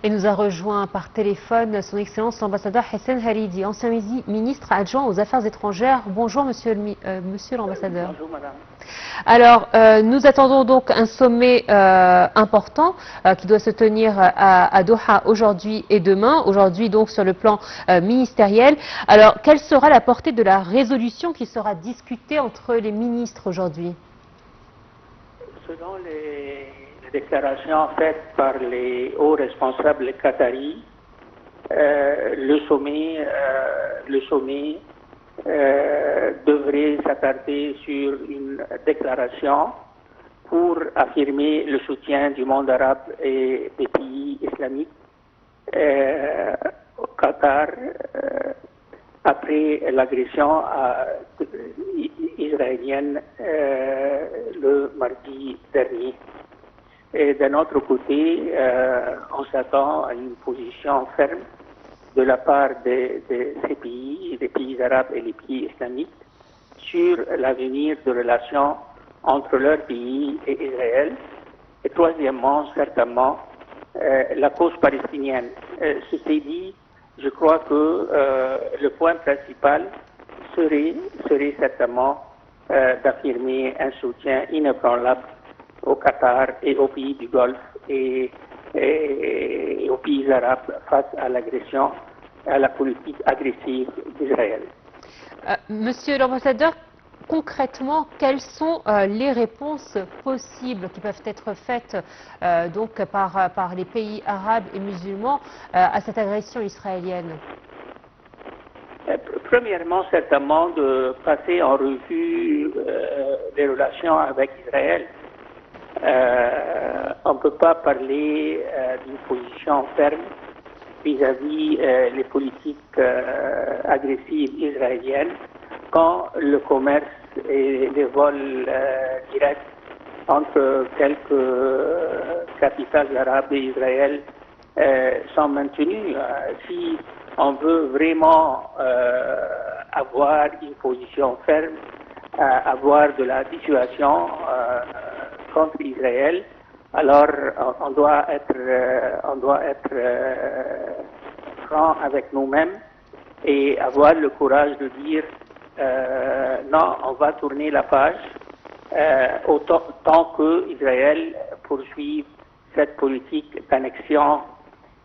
Et nous a rejoint par téléphone son Excellence l'ambassadeur Hesen Haridi, ancien ministre adjoint aux Affaires étrangères. Bonjour monsieur l'ambassadeur. Bonjour madame. Alors, nous attendons donc un sommet important qui doit se tenir à Doha aujourd'hui et demain. Aujourd'hui donc sur le plan ministériel. Alors, quelle sera la portée de la résolution qui sera discutée entre les ministres aujourd'hui? Selon les déclarations faites par les hauts responsables qataris, le sommet devrait s'attarder sur une déclaration pour affirmer le soutien du monde arabe et des pays islamiques au Qatar après l'agression israélienne le mardi dernier. Et d'un autre côté, on s'attend à une position ferme de la part de ces pays, des pays arabes et les pays islamiques, sur l'avenir de relations entre leur pays et Israël. Et troisièmement, certainement, la cause palestinienne. Ceci dit, je crois que le point principal serait certainement d'affirmer un soutien inébranlable au Qatar et aux pays du Golfe et aux pays arabes face à l'agression, à la politique agressive d'Israël. Monsieur l'ambassadeur, concrètement, quelles sont les réponses possibles qui peuvent être faites donc par les pays arabes et musulmans à cette agression israélienne? Premièrement, certainement de passer en revue les relations avec Israël. On ne peut pas parler d'une position ferme vis-à-vis les politiques agressives israéliennes quand le commerce et les vols directs entre quelques capitales arabes et Israël sont maintenus. Si on veut vraiment avoir une position ferme, avoir de la dissuasion contre Israël, alors on doit être franc avec nous-mêmes et avoir le courage de dire non, on va tourner la page tant que Israël poursuit cette politique d'annexion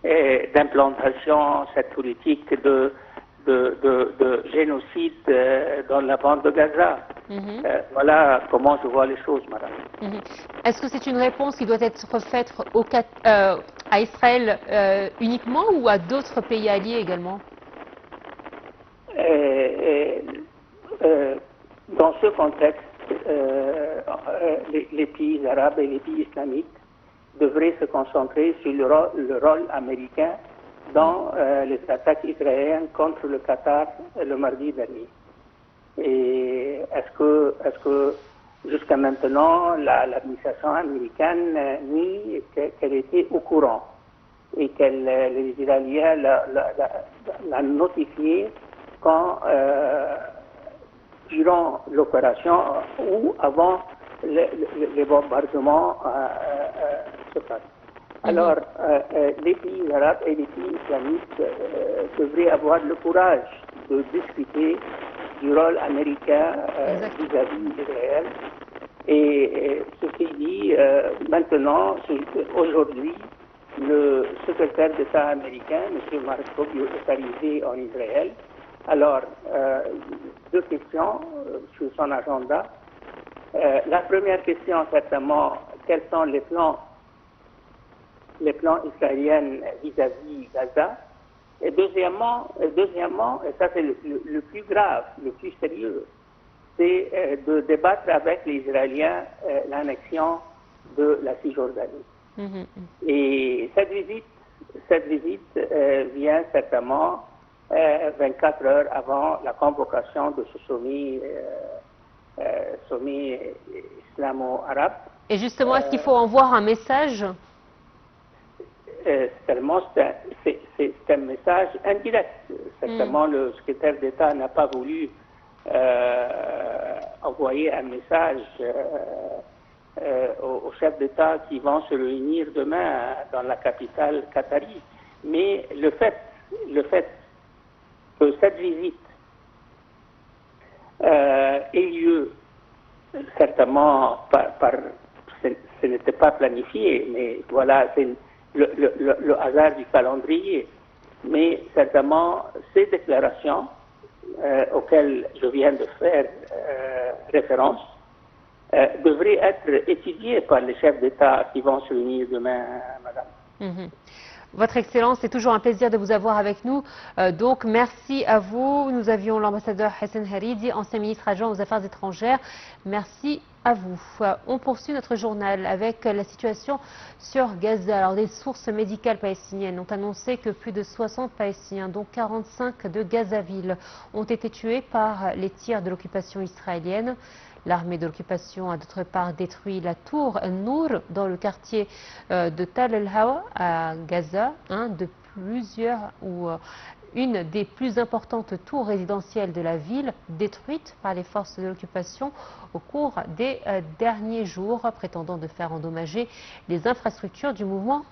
et d'implantation, cette politique de génocide dans la bande de Gaza. Voilà comment je vois les choses, madame. Est-ce que c'est une réponse qui doit être faite à Israël uniquement ou à d'autres pays alliés également? Dans ce contexte, les pays arabes et les pays islamiques devraient se concentrer sur le rôle américain dans les attaques israéliennes contre le Qatar le mardi dernier. Et est-ce que jusqu'à maintenant l'administration américaine nie qu'elle était au courant et que les Israéliens l'a notifié quand durant l'opération ou avant les bombardements se passent. Alors, les pays arabes et les pays islamiques devraient avoir le courage de discuter du rôle américain vis-à-vis d'Israël. Et ceci dit, maintenant, aujourd'hui, le secrétaire d'État américain, M. Marco Rubio, est arrivé en Israël. Alors, deux questions sur son agenda. La première question, certainement, quels sont les plans israéliens vis-à-vis Gaza. Et deuxièmement, et ça c'est le plus grave, le plus sérieux, c'est de débattre avec les Israéliens l'annexion de la Cisjordanie. Et cette visite vient certainement 24 heures avant la convocation de ce sommet islamo-arabe. Et justement, est-ce qu'il faut envoyer un message? Seulement, c'est un message indirect. Certainement, le secrétaire d'État n'a pas voulu envoyer un message aux chefs d'État qui vont se réunir demain dans la capitale qatarie. Mais le fait que cette visite ait lieu, certainement ce n'était pas planifié, mais voilà, c'est le hasard du calendrier. Mais certainement, ces déclarations auxquelles je viens de faire référence devraient être étudiées par les chefs d'État qui vont se réunir demain, madame. Mhm. Votre Excellence, c'est toujours un plaisir de vous avoir avec nous. Donc, merci à vous. Nous avions l'ambassadeur Hassan Haridi, ancien ministre adjoint aux Affaires étrangères. Merci à vous. On poursuit notre journal avec la situation sur Gaza. Alors, des sources médicales palestiniennes ont annoncé que plus de 60 Palestiniens, dont 45 de Gazaville, ont été tués par les tirs de l'occupation israélienne. L'armée de l'occupation a d'autre part détruit la tour Nour dans le quartier de Tal el-Hawa à Gaza, une des plus importantes tours résidentielles de la ville, détruite par les forces de l'occupation au cours des derniers jours, prétendant de faire endommager les infrastructures du mouvement